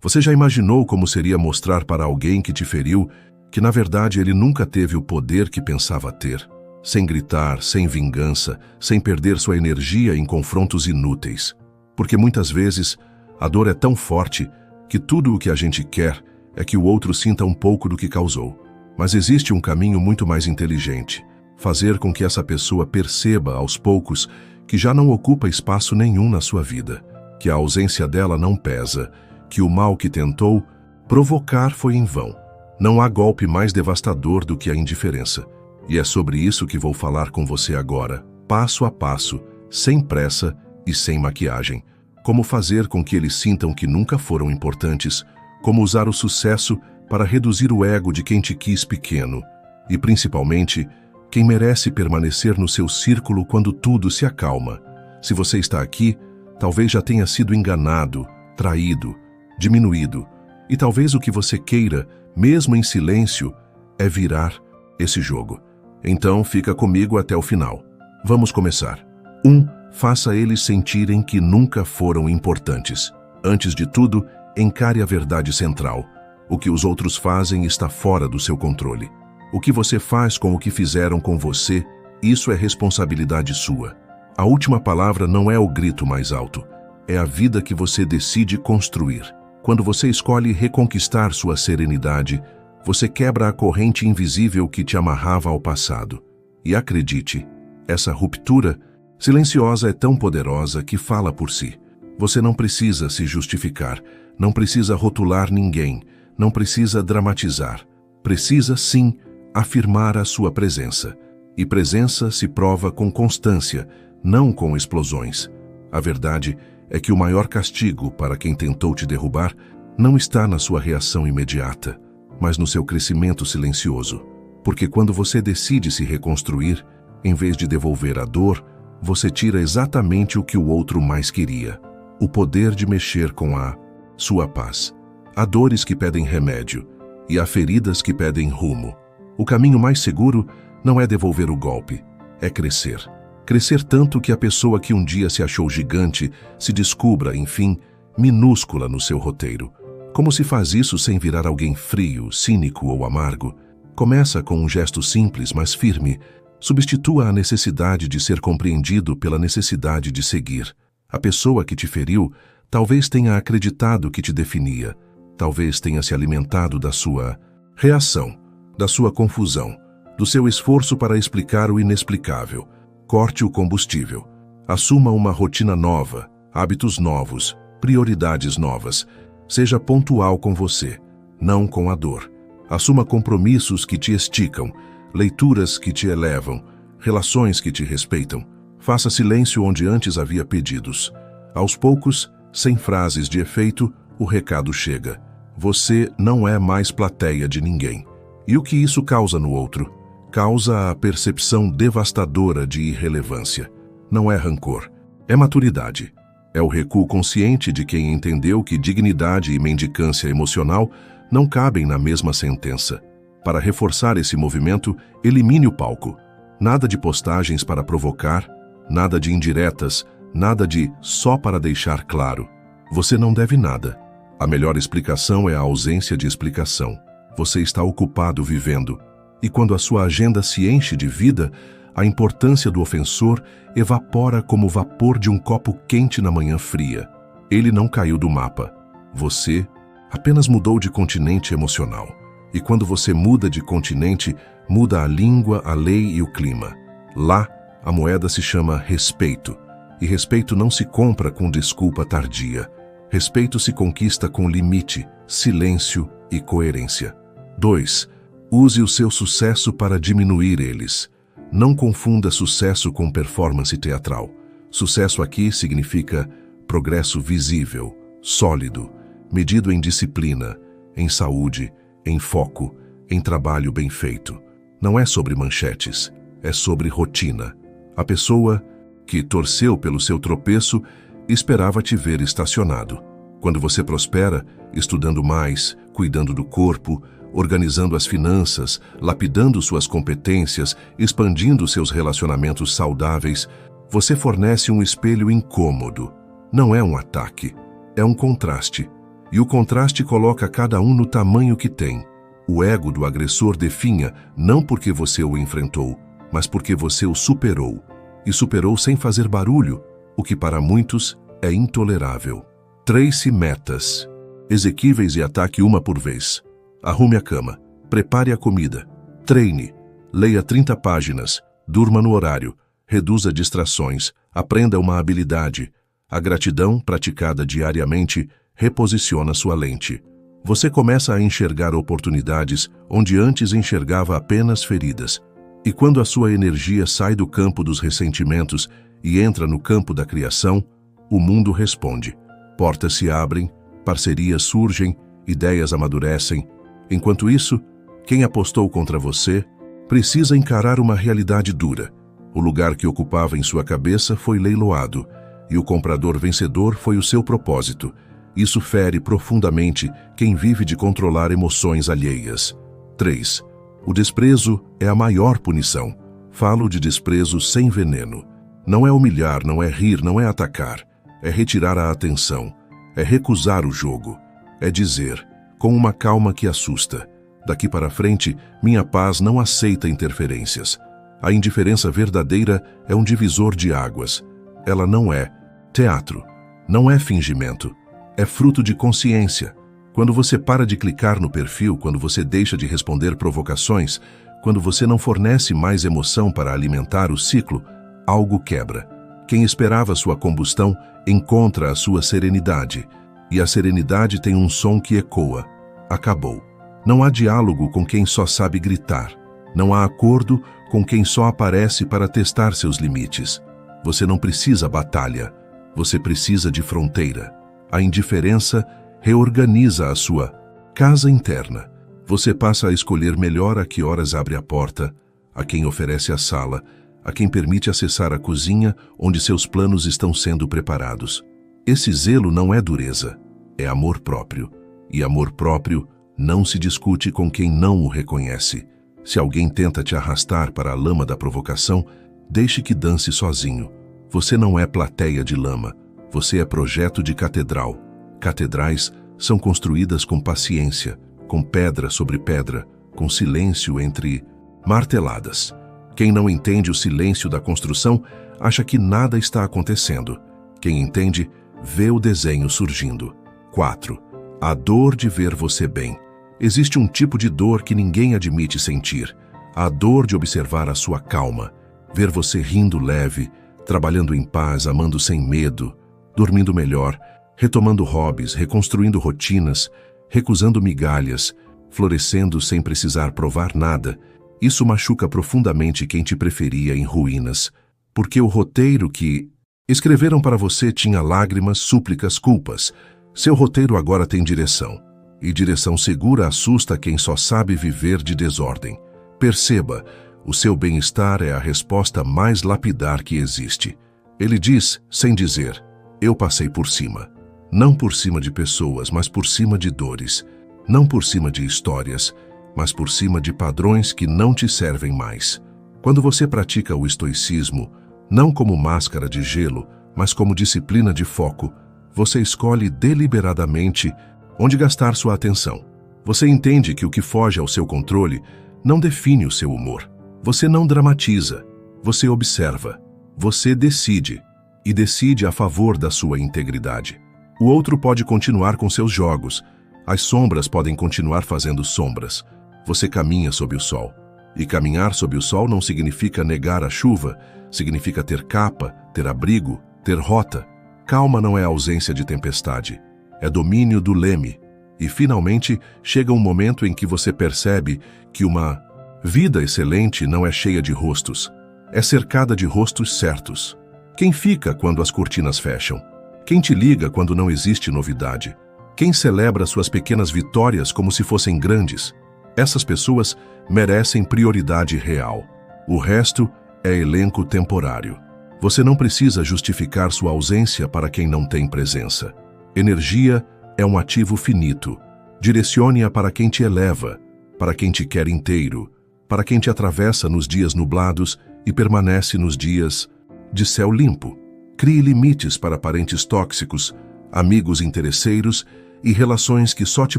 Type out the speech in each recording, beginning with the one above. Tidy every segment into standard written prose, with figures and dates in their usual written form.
Você já imaginou como seria mostrar para alguém que te feriu que, na verdade, ele nunca teve o poder que pensava ter? Sem gritar, sem vingança, sem perder sua energia em confrontos inúteis. Porque muitas vezes a dor é tão forte que tudo o que a gente quer é que o outro sinta um pouco do que causou. Mas existe um caminho muito mais inteligente: fazer com que essa pessoa perceba aos poucos que já não ocupa espaço nenhum na sua vida, que a ausência dela não pesa, que o mal que tentou provocar foi em vão. Não há golpe mais devastador do que a indiferença. E é sobre isso que vou falar com você agora, passo a passo, sem pressa e sem maquiagem. Como fazer com que eles sintam que nunca foram importantes, como usar o sucesso para reduzir o ego de quem te quis pequeno, e principalmente, quem merece permanecer no seu círculo quando tudo se acalma. Se você está aqui, talvez já tenha sido enganado, traído, diminuído, e talvez o que você queira, mesmo em silêncio, é virar esse jogo. Então fica comigo até o final. Vamos começar. 1. Faça eles sentirem que nunca foram importantes. Antes de tudo, encare a verdade central. O que os outros fazem está fora do seu controle. O que você faz com o que fizeram com você, isso é responsabilidade sua. A última palavra não é o grito mais alto, é a vida que você decide construir. Quando você escolhe reconquistar sua serenidade, você quebra a corrente invisível que te amarrava ao passado. E acredite, essa ruptura silenciosa é tão poderosa que fala por si. Você não precisa se justificar, não precisa rotular ninguém, não precisa dramatizar. Precisa, sim, afirmar a sua presença. E presença se prova com constância, não com explosões. A verdade é que o maior castigo para quem tentou te derrubar não está na sua reação imediata, mas no seu crescimento silencioso. Porque quando você decide se reconstruir, em vez de devolver a dor, você tira exatamente o que o outro mais queria: o poder de mexer com a sua paz. Há dores que pedem remédio e há feridas que pedem rumo. O caminho mais seguro não é devolver o golpe, é crescer. Crescer tanto que a pessoa que um dia se achou gigante se descubra, enfim, minúscula no seu roteiro. Como se faz isso sem virar alguém frio, cínico ou amargo? Começa com um gesto simples, mas firme. Substitua a necessidade de ser compreendido pela necessidade de seguir. A pessoa que te feriu talvez tenha acreditado que te definia. Talvez tenha se alimentado da sua reação, da sua confusão, do seu esforço para explicar o inexplicável. Corte o combustível. Assuma uma rotina nova, hábitos novos, prioridades novas. Seja pontual com você, não com a dor. Assuma compromissos que te esticam, leituras que te elevam, relações que te respeitam. Faça silêncio onde antes havia pedidos. Aos poucos, sem frases de efeito, o recado chega. Você não é mais plateia de ninguém. E o que isso causa no outro? Causa a percepção devastadora de irrelevância. Não é rancor, é maturidade. É o recuo consciente de quem entendeu que dignidade e mendicância emocional não cabem na mesma sentença. Para reforçar esse movimento, elimine o palco. Nada de postagens para provocar, nada de indiretas, nada de só para deixar claro. Você não deve nada. A melhor explicação é a ausência de explicação. Você está ocupado vivendo. E quando a sua agenda se enche de vida, a importância do ofensor evapora como o vapor de um copo quente na manhã fria. Ele não caiu do mapa. Você apenas mudou de continente emocional. E quando você muda de continente, muda a língua, a lei e o clima. Lá, a moeda se chama respeito. E respeito não se compra com desculpa tardia. Respeito se conquista com limite, silêncio e coerência. 2. Use o seu sucesso para diminuir eles. Não confunda sucesso com performance teatral. Sucesso aqui significa progresso visível, sólido, medido em disciplina, em saúde, em foco, em trabalho bem feito. Não é sobre manchetes, é sobre rotina. A pessoa que torceu pelo seu tropeço esperava te ver estacionado. Quando você prospera, estudando mais, cuidando do corpo, organizando as finanças, lapidando suas competências, expandindo seus relacionamentos saudáveis, você fornece um espelho incômodo. Não é um ataque, é um contraste. E o contraste coloca cada um no tamanho que tem. O ego do agressor definha não porque você o enfrentou, mas porque você o superou. E superou sem fazer barulho, o que para muitos é intolerável. Trace metas. Exequíveis e ataque uma por vez. Arrume a cama. Prepare a comida. Treine. Leia 30 páginas. Durma no horário. Reduza distrações. Aprenda uma habilidade. A gratidão, praticada diariamente, reposiciona sua lente. Você começa a enxergar oportunidades onde antes enxergava apenas feridas. E quando a sua energia sai do campo dos ressentimentos e entra no campo da criação, o mundo responde. Portas se abrem, parcerias surgem, ideias amadurecem. Enquanto isso, quem apostou contra você precisa encarar uma realidade dura. O lugar que ocupava em sua cabeça foi leiloado, e o comprador vencedor foi o seu propósito. Isso fere profundamente quem vive de controlar emoções alheias. 3. O desprezo é a maior punição. Falo de desprezo sem veneno. Não é humilhar, não é rir, não é atacar. É retirar a atenção. É recusar o jogo. É dizer, com uma calma que assusta: daqui para frente, minha paz não aceita interferências. A indiferença verdadeira é um divisor de águas. Ela não é teatro, não é fingimento. É fruto de consciência. Quando você para de clicar no perfil, quando você deixa de responder provocações, quando você não fornece mais emoção para alimentar o ciclo, algo quebra. Quem esperava sua combustão encontra a sua serenidade. E a serenidade tem um som que ecoa. Acabou. Não há diálogo com quem só sabe gritar. Não há acordo com quem só aparece para testar seus limites. Você não precisa batalha. Você precisa de fronteira. A indiferença reorganiza a sua casa interna. Você passa a escolher melhor a que horas abre a porta, a quem oferece a sala, a quem permite acessar a cozinha onde seus planos estão sendo preparados. Esse zelo não é dureza, é amor próprio. E amor próprio não se discute com quem não o reconhece. Se alguém tenta te arrastar para a lama da provocação, deixe que dance sozinho. Você não é plateia de lama, você é projeto de catedral. Catedrais são construídas com paciência, com pedra sobre pedra, com silêncio entre marteladas. Quem não entende o silêncio da construção acha que nada está acontecendo. Quem entende, vê o desenho surgindo. 4. A dor de ver você bem. Existe um tipo de dor que ninguém admite sentir. A dor de observar a sua calma, ver você rindo leve, trabalhando em paz, amando sem medo, dormindo melhor, retomando hobbies, reconstruindo rotinas, recusando migalhas, florescendo sem precisar provar nada. Isso machuca profundamente quem te preferia em ruínas, porque o roteiro que escreveram para você tinha lágrimas, súplicas, culpas. Seu roteiro agora tem direção, e direção segura assusta quem só sabe viver de desordem. Perceba, o seu bem-estar é a resposta mais lapidar que existe. Ele diz, sem dizer, eu passei por cima. Não por cima de pessoas, mas por cima de dores. Não por cima de histórias, mas por cima de padrões que não te servem mais. Quando você pratica o estoicismo, não como máscara de gelo, mas como disciplina de foco, você escolhe deliberadamente onde gastar sua atenção. Você entende que o que foge ao seu controle não define o seu humor. Você não dramatiza, você observa, você decide, e decide a favor da sua integridade. O outro pode continuar com seus jogos, as sombras podem continuar fazendo sombras. Você caminha sob o sol. E caminhar sob o sol não significa negar a chuva, significa ter capa, ter abrigo, ter rota. Calma não é ausência de tempestade, é domínio do leme. E finalmente chega um momento em que você percebe que uma vida excelente não é cheia de rostos, é cercada de rostos certos. Quem fica quando as cortinas fecham? Quem te liga quando não existe novidade? Quem celebra suas pequenas vitórias como se fossem grandes? Essas pessoas merecem prioridade real. O resto é elenco temporário. Você não precisa justificar sua ausência para quem não tem presença. Energia é um ativo finito. Direcione-a para quem te eleva, para quem te quer inteiro, para quem te atravessa nos dias nublados e permanece nos dias de céu limpo. Crie limites para parentes tóxicos, amigos interesseiros e relações que só te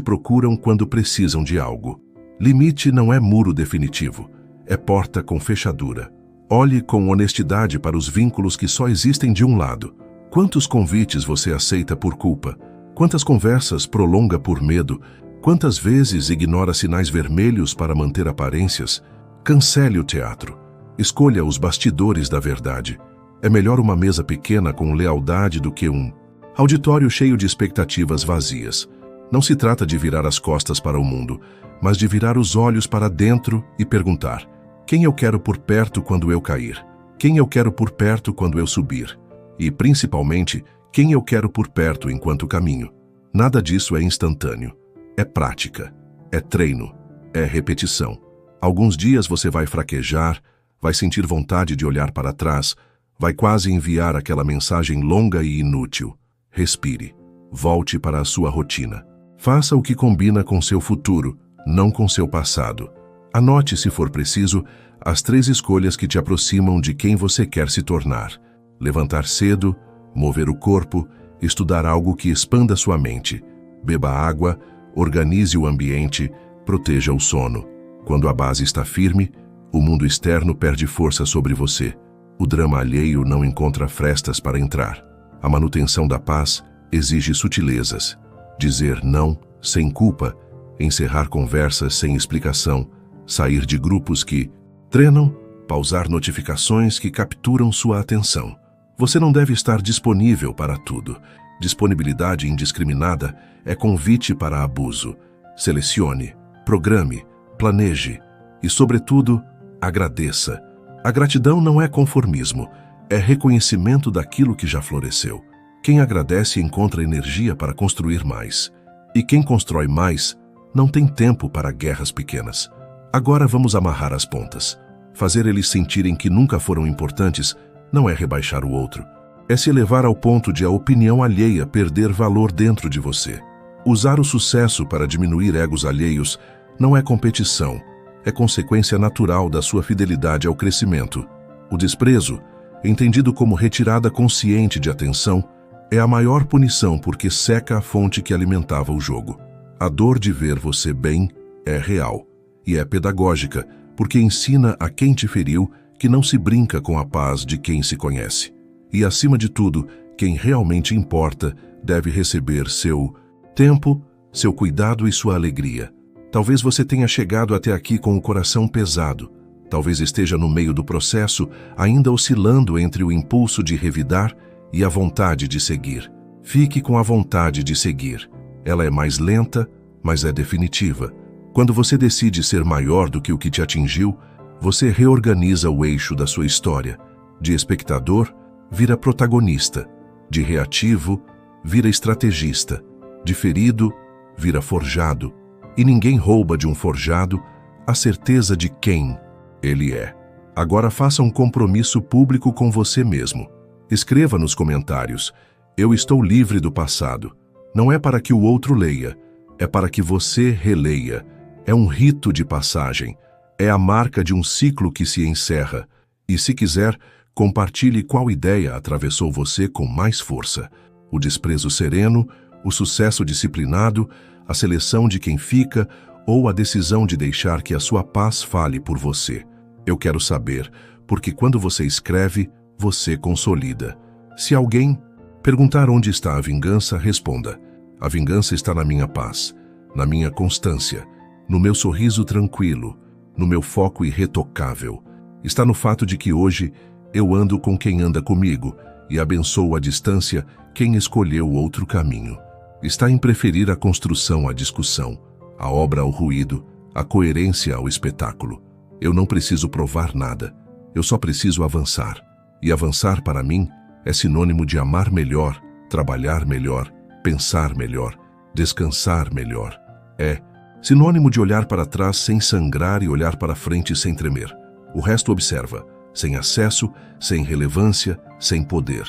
procuram quando precisam de algo. Limite não é muro definitivo, é porta com fechadura. Olhe com honestidade para os vínculos que só existem de um lado. Quantos convites você aceita por culpa? Quantas conversas prolonga por medo? Quantas vezes ignora sinais vermelhos para manter aparências? Cancele o teatro. Escolha os bastidores da verdade. É melhor uma mesa pequena com lealdade do que um auditório cheio de expectativas vazias. Não se trata de virar as costas para o mundo, mas de virar os olhos para dentro e perguntar: quem eu quero por perto quando eu cair? Quem eu quero por perto quando eu subir? E, principalmente, quem eu quero por perto enquanto caminho? Nada disso é instantâneo. É prática, é treino, é repetição. Alguns dias você vai fraquejar, vai sentir vontade de olhar para trás, vai quase enviar aquela mensagem longa e inútil. Respire, volte para a sua rotina. Faça o que combina com seu futuro, não com seu passado. Anote, se for preciso, as 3 escolhas que te aproximam de quem você quer se tornar. Levantar cedo, mover o corpo, estudar algo que expanda sua mente. Beba água, organize o ambiente, proteja o sono. Quando a base está firme, o mundo externo perde força sobre você. O drama alheio não encontra frestas para entrar. A manutenção da paz exige sutilezas. Dizer não sem culpa, encerrar conversas sem explicação, sair de grupos que treinam, pausar notificações que capturam sua atenção. Você não deve estar disponível para tudo. Disponibilidade indiscriminada é convite para abuso. Selecione, programe, planeje e, sobretudo, agradeça. A gratidão não é conformismo, é reconhecimento daquilo que já floresceu. Quem agradece encontra energia para construir mais. E quem constrói mais não tem tempo para guerras pequenas. Agora vamos amarrar as pontas. Fazer eles sentirem que nunca foram importantes não é rebaixar o outro. É se elevar ao ponto de a opinião alheia perder valor dentro de você. Usar o sucesso para diminuir egos alheios não é competição, é consequência natural da sua fidelidade ao crescimento. O desprezo, entendido como retirada consciente de atenção, é a maior punição porque seca a fonte que alimentava o jogo. A dor de ver você bem é real e é pedagógica porque ensina a quem te feriu que não se brinca com a paz de quem se conhece. E, acima de tudo, quem realmente importa deve receber seu tempo, seu cuidado e sua alegria. Talvez você tenha chegado até aqui com o coração pesado. Talvez esteja no meio do processo, ainda oscilando entre o impulso de revidar e a vontade de seguir. Fique com a vontade de seguir. Ela é mais lenta, mas é definitiva. Quando você decide ser maior do que o que te atingiu, você reorganiza o eixo da sua história. De espectador, vira protagonista. De reativo, vira estrategista. De ferido, vira forjado. E ninguém rouba de um forjado a certeza de quem ele é. Agora faça um compromisso público com você mesmo. Escreva nos comentários: eu estou livre do passado. Não é para que o outro leia, é para que você releia. É um rito de passagem. É a marca de um ciclo que se encerra. E, se quiser, compartilhe qual ideia atravessou você com mais força. O desprezo sereno, o sucesso disciplinado, a seleção de quem fica ou a decisão de deixar que a sua paz fale por você. Eu quero saber, porque quando você escreve, você consolida. Se alguém perguntar onde está a vingança, responda: a vingança está na minha paz, na minha constância, no meu sorriso tranquilo, no meu foco irretocável. Está no fato de que hoje eu ando com quem anda comigo e abençoo à distância quem escolheu outro caminho. Está em preferir a construção à discussão, a obra ao ruído, a coerência ao espetáculo. Eu não preciso provar nada, eu só preciso avançar. E avançar para mim é sinônimo de amar melhor, trabalhar melhor, pensar melhor, descansar melhor. É sinônimo de olhar para trás sem sangrar e olhar para frente sem tremer. O resto observa, sem acesso, sem relevância, sem poder.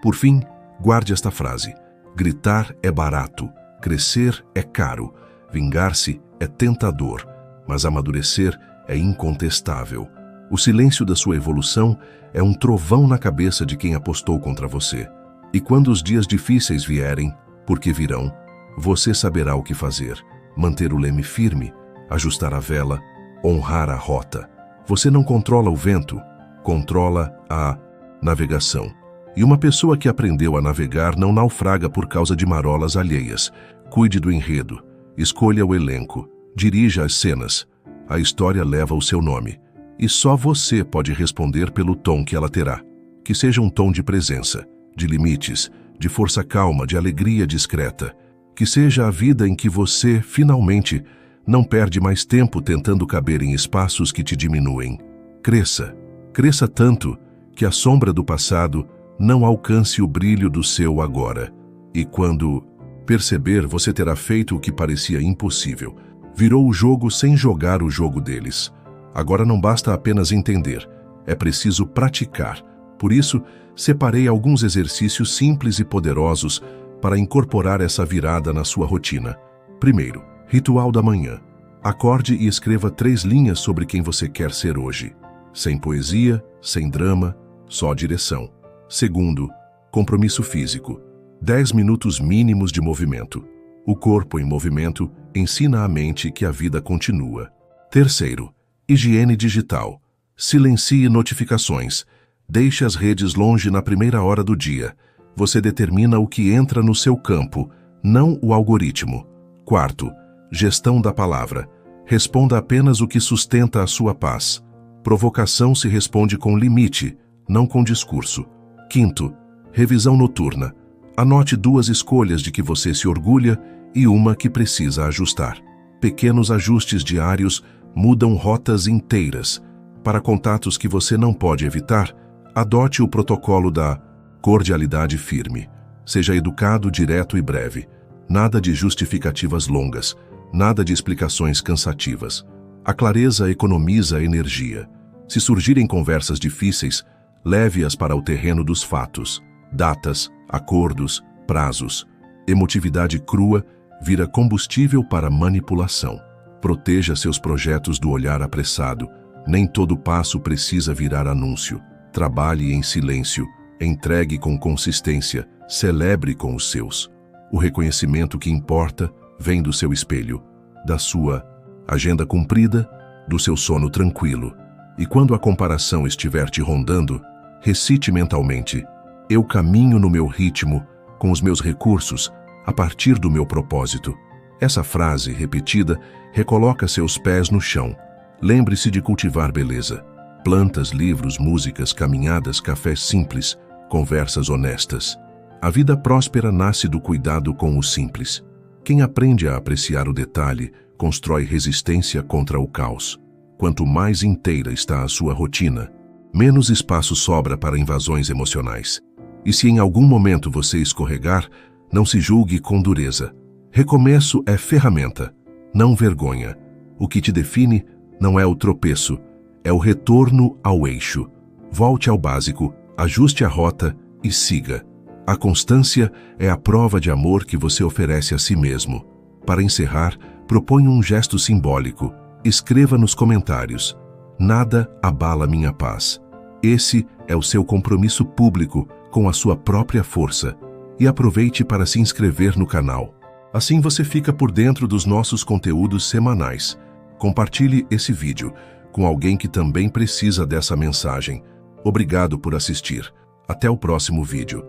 Por fim, guarde esta frase: gritar é barato, crescer é caro, vingar-se é tentador, mas amadurecer é incontestável. O silêncio da sua evolução é um trovão na cabeça de quem apostou contra você. E quando os dias difíceis vierem, porque virão, Você saberá o que fazer, manter o leme firme, ajustar a vela, honrar a rota. Você não controla o vento, controla a navegação. E uma pessoa que aprendeu a navegar não naufraga por causa de marolas alheias. Cuide do enredo, escolha o elenco, dirija as cenas. A história leva o seu nome. E só você pode responder pelo tom que ela terá. Que seja um tom de presença, de limites, de força calma, de alegria discreta. Que seja a vida em que você, finalmente, não perde mais tempo tentando caber em espaços que te diminuem. Cresça. Cresça tanto que a sombra do passado não alcance o brilho do seu agora. E quando perceber, você terá feito o que parecia impossível. Virou o jogo sem jogar o jogo deles. Agora não basta apenas entender, é preciso praticar. Por isso, separei alguns exercícios simples e poderosos para incorporar essa virada na sua rotina. Primeiro, ritual da manhã. Acorde e escreva 3 linhas sobre quem você quer ser hoje. Sem poesia, sem drama, só direção. Segundo, compromisso físico. 10 minutos mínimos de movimento. O corpo em movimento ensina à mente que a vida continua. Terceiro, higiene digital. Silencie notificações. Deixe as redes longe na primeira hora do dia. Você determina o que entra no seu campo, não o algoritmo. Quarto, gestão da palavra. Responda apenas o que sustenta a sua paz. Provocação se responde com limite, não com discurso. Quinto, revisão noturna. Anote 2 escolhas de que você se orgulha e uma que precisa ajustar. Pequenos ajustes diários mudam rotas inteiras. Para contatos que você não pode evitar, adote o protocolo da cordialidade firme. Seja educado, direto e breve. Nada de justificativas longas, nada de explicações cansativas. A clareza economiza energia. Se surgirem conversas difíceis, leve-as para o terreno dos fatos. Datas, acordos, prazos. Emotividade crua vira combustível para manipulação. Proteja seus projetos do olhar apressado. Nem todo passo precisa virar anúncio. Trabalhe em silêncio. Entregue com consistência, celebre com os seus. O reconhecimento que importa vem do seu espelho, da sua agenda cumprida, do seu sono tranquilo. E quando a comparação estiver te rondando, recite mentalmente: eu caminho no meu ritmo, com os meus recursos, a partir do meu propósito. Essa frase, repetida, recoloca seus pés no chão. Lembre-se de cultivar beleza. Plantas, livros, músicas, caminhadas, cafés simples, conversas honestas. A vida próspera nasce do cuidado com o simples. Quem aprende a apreciar o detalhe, constrói resistência contra o caos. Quanto mais inteira está a sua rotina, menos espaço sobra para invasões emocionais. E se em algum momento você escorregar, não se julgue com dureza. Recomeço é ferramenta, não vergonha. O que te define não é o tropeço, é o retorno ao eixo. Volte ao básico, ajuste a rota e siga. A constância é a prova de amor que você oferece a si mesmo. Para encerrar, proponho um gesto simbólico. Escreva nos comentários: nada abala minha paz. Esse é o seu compromisso público com a sua própria força. E aproveite para se inscrever no canal. Assim você fica por dentro dos nossos conteúdos semanais. Compartilhe esse vídeo com alguém que também precisa dessa mensagem. Obrigado por assistir. Até o próximo vídeo.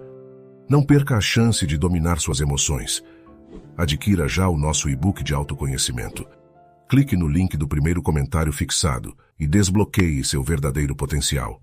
Não perca a chance de dominar suas emoções. Adquira já o nosso e-book de autoconhecimento. Clique no link do primeiro comentário fixado e desbloqueie seu verdadeiro potencial.